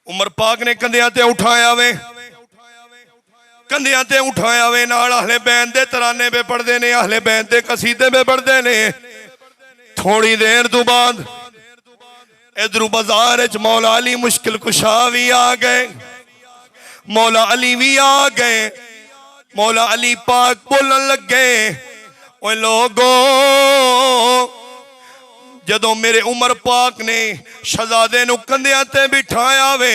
उमर पाक ने कंधियां ते उठाया वे, कंधियां ते उठाया वे, नाल अहले बैत दे तराने पे पढ़दे ने, अहले बैत दे कसीदे पे पढ़दे ने। थोड़ी देर तो बाद इधरों बाजार च मौला अली मुश्किल कुशा भी आ गए, मौला अली भी आ गए। मौला अली पाक बोलन लगे, ओए लोगो जदों मेरे उमर पाक ने शहजादे नूं कंधियां ते बिठाया वे,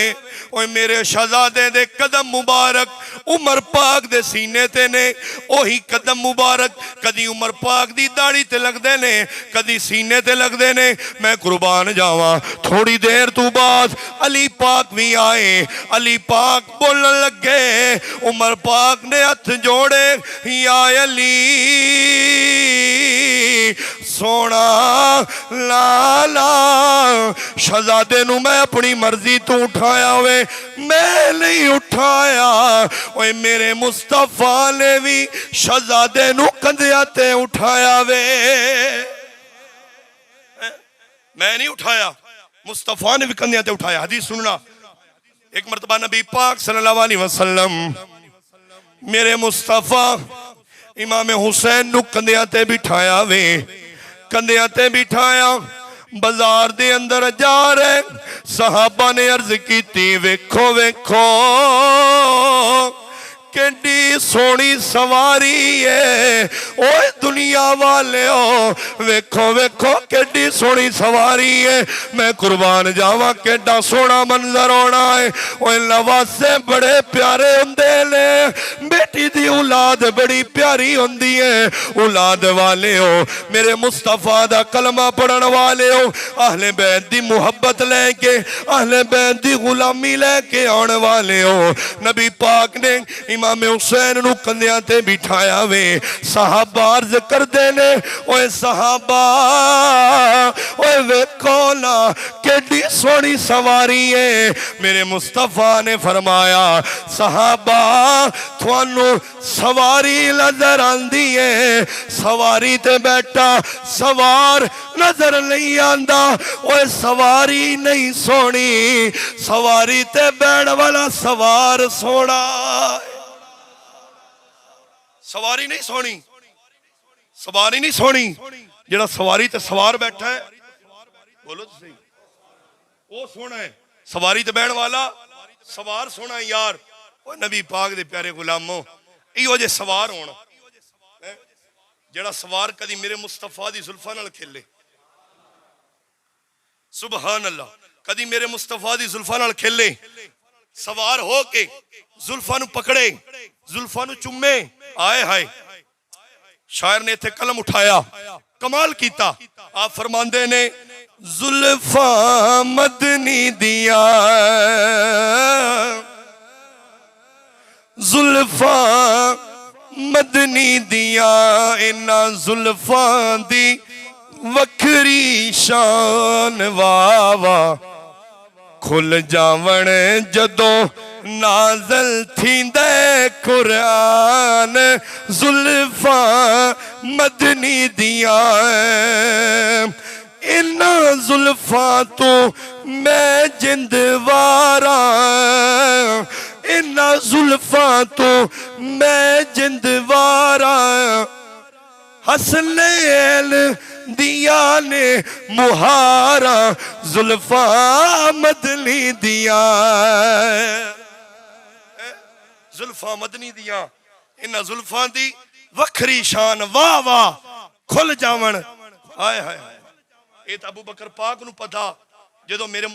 ओए मेरे शहजादे दे कदम मुबारक उमर पाक दे सीने ते ने। ओही कदम मुबारक कदी उमर पाक दी दाढ़ी ते लगदे ने, कदी सीने ते लगदे ने। मैं कुर्बान जावां। थोड़ी देर तो बाद अली पाक भी आए। अली पाक बोलन लगे, उमर पाक ने हथ जोड़े, या अली सोना लाला, शहजादे नूं मैं अपनी मर्जी तो उठाया वे, मैं नहीं उठाया। ओए मेरे मुस्तफा ने भी शहजादे नूं कंधियां ते उठाया वे, मैं नहीं उठाया, मुस्तफा ने भी कंधियां ते उठाया। हदीस सुनना, एक मरतबा नबी पाक सल्लल्लाहु अलैहि वसल्लम मेरे मुस्तफा इमाम हुसैन नूं कंधियां ते बिठाया वे, कंधियां ते बिठाया, बाजार दे अंदर जा रहे। सहाबा ने अर्ज की, वेखो वेखो केडी सोहनी सवारी है, ओए दुनिया वाले हो वेखो वेखो केडी सोहनी सवारी है। मैं कुर्बान जावा, केडा सोहना मंजर होना है। ओए लवासे बड़े प्यारे हुंदे ने, बेटी दी औलाद बड़ी प्यारी हुंदी है। औलाद वाले हो, मेरे मुस्तफा दा कलमा पढ़न वाले हो, अहले बैत दी मुहब्बत लेके, अहले बैत दी गुलामी लेके आने वाले हो। नबी पाक ने इमाम हुसैन नूं कंधियां ते बिठाया वे। सहाबा अर्ज करदे ने, ओए सहाबा ओए वेखो ना केडी सोहनी सवारी है। मेरे मुस्तफा ने फरमाया, सहाबा थानू सवारी नजर आंदी है, सवारी ते बैठा सवार नजर नहीं आंदा। ओए सवारी नहीं सोहनी, सवारी ते बैठ वाला सवार सोहना। सवारी नहीं सोहनी, सवारी नहीं सोहनी, जेड़ा सवारी ते सवार बैठा है, बोलो तो सही, वो सोहना है। सवारी ते बैठ वाला सवार सोहना है यार। ओ नबी पाक दे प्यारे गुलामो, इहो जे सवार होना, जेड़ा सवार कदी मेरे मुस्तफा दी जुल्फां नाल खेले, सुभान अल्लाह, कदी मेरे मुस्तफा दी जुल्फां नाल खेले, सवार हो के जुल्फां नूं पकड़े, जुल्फां नूं चुम्मे। आए हाय, शायर ने इत्थे कलम उठाया, कमाल कीता। आप फरमांदे ने, जुल्फा मदनी दिया, जुल्फा मदनी दिया, इन्ना जुल्फा दी वखरी शान, वावा खुल जावण जदों नाज़िल थींदे कुरान। जुल्फा मदनी दिया, इन्ना जुल्फा तो मैं जिंदवारा, इन्ना जुल्फा तो मैं जिंदवारा। हसनैन दिया ने मुहारा, जुल्फा मदनी दिया, जुल्फा मदनी दिया, इन्ना जुल्फा दी वखरी शान, वाह वाह खुल जावन। हाय हाय, ये तो अबू बकर पाक नूं पता, जदों मेरे